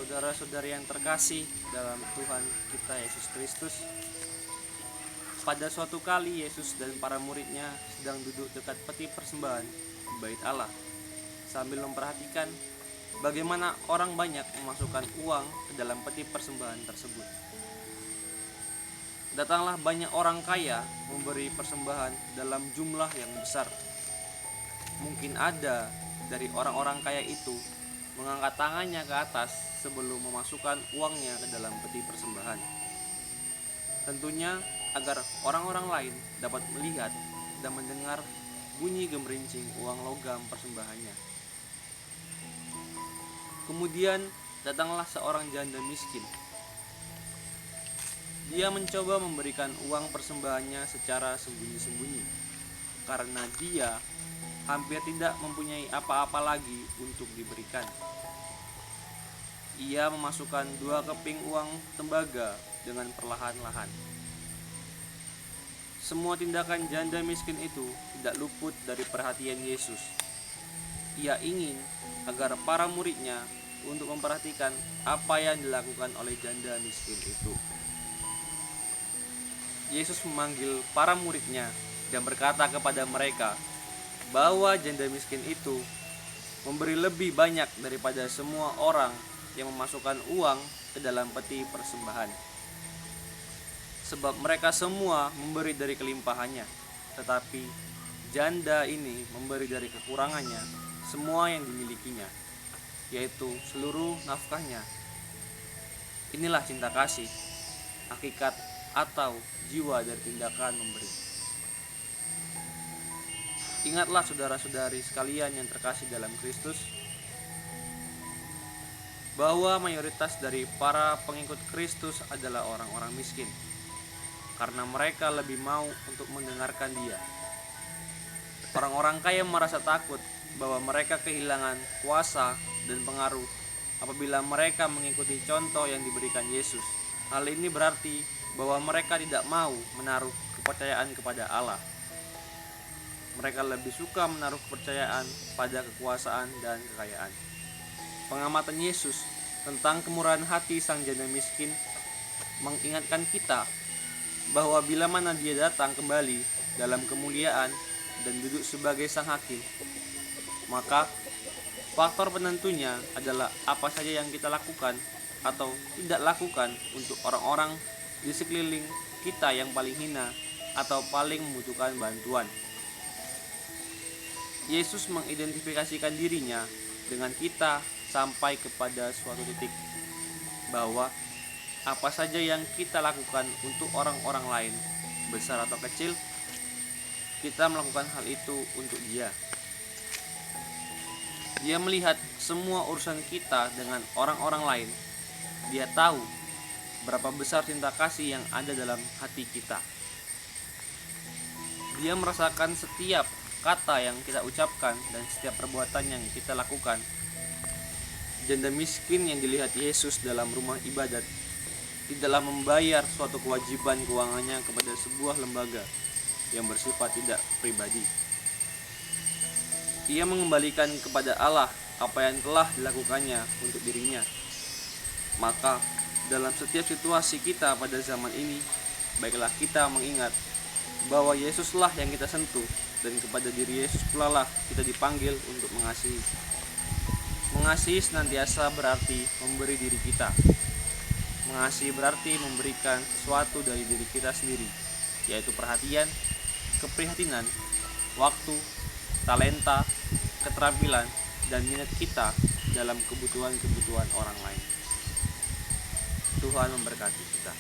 Saudara-saudari yang terkasih dalam Tuhan kita Yesus Kristus, pada suatu kali Yesus dan para muridnya sedang duduk dekat peti persembahan di Bait Allah sambil memperhatikan bagaimana orang banyak memasukkan uang ke dalam peti persembahan tersebut. Datanglah banyak orang kaya memberi persembahan dalam jumlah yang besar. Mungkin ada dari orang-orang kaya itu mengangkat tangannya ke atas sebelum memasukkan uangnya ke dalam peti persembahan. Tentunya agar orang-orang lain dapat melihat dan mendengar bunyi gemerincing uang logam persembahannya. Kemudian datanglah seorang janda miskin. Dia mencoba memberikan uang persembahannya secara sembunyi-sembunyi, karena dia hampir tidak mempunyai apa-apa lagi untuk diberikan. Ia memasukkan 2 keping uang tembaga dengan perlahan-lahan. Semua tindakan janda miskin itu tidak luput dari perhatian Yesus. Ia ingin agar para muridnya untuk memperhatikan apa yang dilakukan oleh janda miskin itu. Yesus memanggil para muridnya dan berkata kepada mereka bahwa janda miskin itu memberi lebih banyak daripada semua orang yang memasukkan uang ke dalam peti persembahan. Sebab mereka semua memberi dari kelimpahannya, tetapi janda ini memberi dari kekurangannya semua yang dimilikinya, yaitu seluruh nafkahnya. Inilah cinta kasih, hakikat atau jiwa dari tindakan memberi. Ingatlah saudara-saudari sekalian yang terkasih dalam Kristus, bahwa mayoritas dari para pengikut Kristus adalah orang-orang miskin, karena mereka lebih mau untuk mendengarkan Dia. Orang-orang kaya merasa takut bahwa mereka kehilangan kuasa dan pengaruh apabila mereka mengikuti contoh yang diberikan Yesus. Hal ini berarti bahwa mereka tidak mau menaruh kepercayaan kepada Allah. Mereka lebih suka menaruh kepercayaan pada kekuasaan dan kekayaan. Pengamatan Yesus tentang kemurahan hati sang janda miskin mengingatkan kita bahwa bila mana Dia datang kembali dalam kemuliaan dan duduk sebagai sang hakim, maka faktor penentunya adalah apa saja yang kita lakukan atau tidak lakukan untuk orang-orang di sekeliling kita yang paling hina atau paling membutuhkan bantuan. Yesus mengidentifikasikan dirinya dengan kita sampai kepada suatu titik bahwa apa saja yang kita lakukan untuk orang-orang lain, besar atau kecil, kita melakukan hal itu untuk Dia. Dia melihat semua urusan kita dengan orang-orang lain. Dia tahu berapa besar cinta kasih yang ada dalam hati kita. Dia merasakan setiap kata yang kita ucapkan dan setiap perbuatan yang kita lakukan. Janda miskin yang dilihat Yesus dalam rumah ibadat tidaklah membayar suatu kewajiban keuangannya kepada sebuah lembaga yang bersifat tidak pribadi. Ia mengembalikan kepada Allah apa yang telah dilakukannya untuk dirinya. Maka dalam setiap situasi kita pada zaman ini, baiklah kita mengingat bahwa Yesuslah yang kita sentuh, dan kepada diri Yesus pula lah kita dipanggil untuk mengasihi. Mengasihi senantiasa berarti memberi diri kita. Mengasihi berarti memberikan sesuatu dari diri kita sendiri, yaitu perhatian, keprihatinan, waktu, talenta, keterampilan, dan minat kita dalam kebutuhan-kebutuhan orang lain. Tuhan memberkati kita.